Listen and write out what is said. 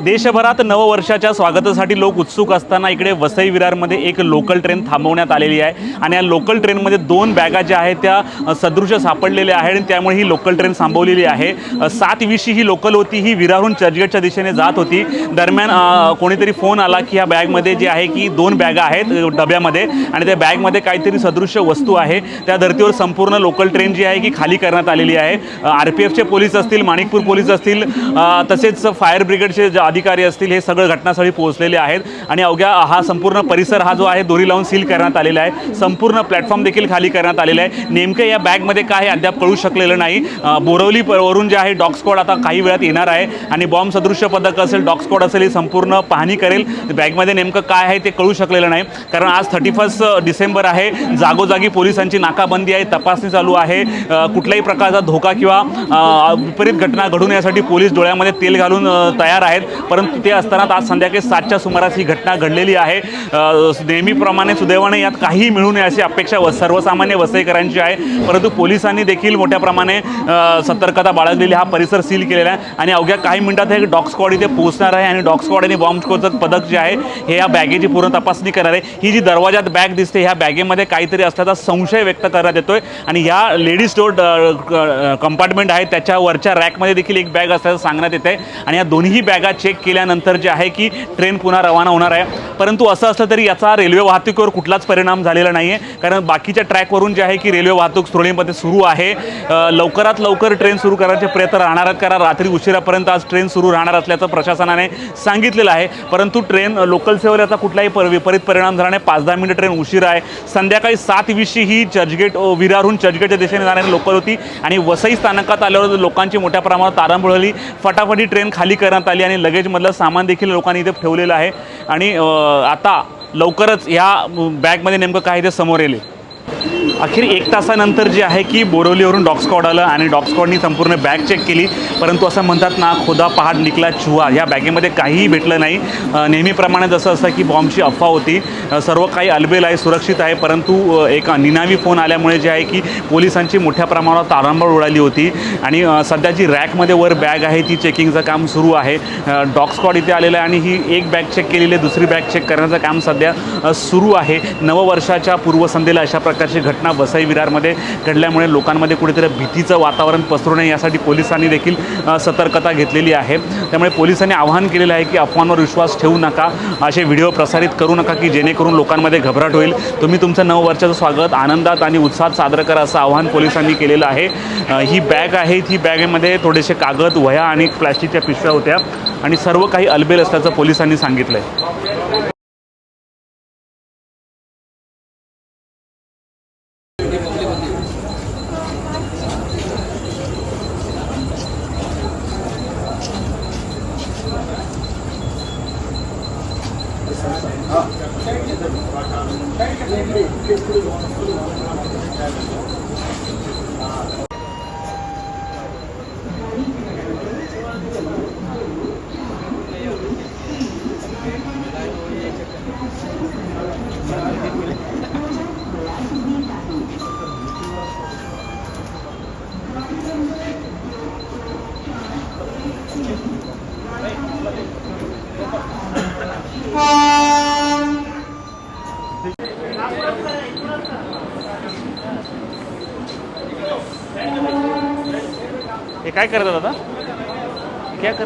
देशभरात नववर्षाच्या स्वागतासाठी लोक उत्सुक असताना इकडे वसई विरारमध्ये एक लोकल ट्रेन थांबवण्यात आलेली आहे आणि या लोकल ट्रेनमध्ये 2 बॅगा ज्या आहेत त्या सदृश सापडलेल्या आहेत आणि त्यामुळे ही लोकल ट्रेन थांबवलेली आहे। 7:20 ही लोकल होती, ही विरारहून चर्चगेटच्या दिशेने जात होती। दरम्यान कोणीतरी फोन आला की ह्या बॅगमध्ये जे आहे की 2 बॅगा आहेत डब्यामध्ये आणि त्या बॅगमध्ये काहीतरी सदृश वस्तू आहे। त्या धर्तीवर संपूर्ण लोकल ट्रेन जी आहे की खाली करण्यात आलेली आहे। RPFचे पोलीस असतील, माणिकपूर पोलीस असतील, तसेच फायर ब्रिगेडचे अधिकारी असतील, हे सगळं घटनास्थळी पोहोचलेले आहेत आणि अवघ्या हा संपूर्ण परिसर हा जो आहे दोरी लावून सील करण्यात आलेला आहे। संपूर्ण प्लॅटफॉर्म देखील खाली करण्यात आलेला आहे। नेमकं या बॅगमध्ये काय अद्याप कळू शकलेलं नाही। बोरवली वरून जे आहे डॉग स्क्वॉड आता काही वेळात येणार आहे आणि बॉम्ब सदृश्य पथक असेल, डॉग स्क्वॉड असेल, ही संपूर्ण पाहणी करेल। बॅगमध्ये नेमकं काय आहे ते कळू शकलेलं नाही, कारण आज 31 डिसेंबर आहे। जागोजागी पोलिसांची नाकाबंदी आहे, तपासणी चालू आहे। कुठल्याही प्रकारचा धोका किंवा विपरीत घटना घडू नये पोलीस डोळ्यामध्ये तेल घालून तयार आहेत। परंतु ते असताना आज संध्याकाळी 7च्या सुमारास ही घटना घडलेली आहे। नेहमीप्रमाणे सुदैवाने यात काही मिळू नये अशी अपेक्षा सर्वसामान्य वसईकरांची आहे, परंतु पोलिसांनी देखील मोठ्या प्रमाणे सतर्कता बाळगलेली, हा परिसर सील केलेला आहे आणि अवघ्या काही मिनिटात हे डॉग स्क्वॉड इथे पोहोचणार आहे आणि डॉग स्क्वॉड आणि बॉम्ब स्क्वॉडचं पथक जे आहे हे या बॅगेची पूर्ण तपासणी करणार आहे। ही जी दरवाजात बॅग दिसते, ह्या बॅगेमध्ये काहीतरी असल्याचा संशय व्यक्त करण्यात येतोय आणि ह्या लेडीज डोर कंपार्टमेंट आहे त्याच्यावरच्या रॅकमध्ये देखील एक बॅग असल्याचं सांगण्यात येत आहे आणि या दोन्ही बॅगा चेक केल्यानंतर जे आहे की ट्रेन पुन्हा रवाना होणार आहे। परंतु असं असलं तरी याचा रेल्वे वाहतुकीवर कुठलाच परिणाम झालेला नाही आहे, कारण बाकीच्या ट्रॅकवरून जे आहे की रेल्वे वाहतूक सुरळीतपणे सुरू आहे। लवकरात लवकर ट्रेन सुरू करण्याचे प्रयत्न राहणार आहेत, कारण रात्री उशिरापर्यंत आज ट्रेन सुरू राहणार असल्याचं प्रशासनाने सांगितलेलं आहे। परंतु ट्रेन लोकल सेवेवर याचा कुठलाही विपरीत परिणाम झाला नाही। 5-10 मिनिटं ट्रेन उशिरा आहे। संध्याकाळी 7:20 ही चर्चगेट विरारहून चर्चगेटच्या दिशेने जाणारी लोकल होती आणि वसई स्थानकात आल्यावर लोकांची मोठ्या प्रमाणात तारांबळ झाली। फटाफटी ट्रेन खाली करण्यात आली आणि लगेजमधलं सामान देखील लोकांनी इथे ठेवलेलं आहे आणि आता लवकरच ह्या बॅगमध्ये नेमकं काय ते समोर येईल। अखेर 1 तासानंतर जे आहे की बोरवलीवरून डॉग स्क्वॉड आलं आणि डॉग स्क्वॉडनी संपूर्ण बॅग चेक केली, परंतु असं म्हणतात ना, खुदा पहाड निकला चुहा, या बॅगेमध्ये काहीही भेटलं नाही। नेहमीप्रमाणे जसं असतं की बॉम्बची अफवा होती, सर्व काही अलबेल आहे, सुरक्षित आहे, परंतु एक निनावी फोन आल्यामुळे जे आहे की पोलिसांची मोठ्या प्रमाणात तारांबळ उडाली होती आणि सध्या जी रॅकमध्ये वर बॅग आहे ती चेकिंगचं काम सुरू आहे। डॉग स्क्वॉड इथे आलेलं आहे आणि ही एक बॅग चेक केलेली आहे, दुसरी बॅग चेक करण्याचं काम सध्या सुरू आहे। नववर्षाच्या पूर्वसंध्येला अशा प्रकारची घटना वसई विरारमध्ये घडल्यामुळे लोकांमध्ये कुठेतरी भीतीचं वातावरण पसरू नये यासाठी पोलिसांनी देखील सतर्कता घेतलेली आहे। त्यामुळे पोलिसांनी आवाहन केलेलं आहे की अफवांवर विश्वास ठेवू नका, असे व्हिडिओ प्रसारित करू नका की जेणेकरून लोकांमध्ये घबराट होईल। तुम्ही तुमचं नववर्षाचं स्वागत आनंदात आणि उत्साहात साजरं करा असं आवाहन पोलिसांनी केलेलं आहे। ही बॅग आहे, ही बॅगेमध्ये थोडेसे कागद, वह्या आणि प्लॅस्टिकच्या पिशव्या होत्या आणि सर्व काही अलबेल असल्याचं पोलिसांनी सांगितलं आहे। हे काय करतात आता? क्या कर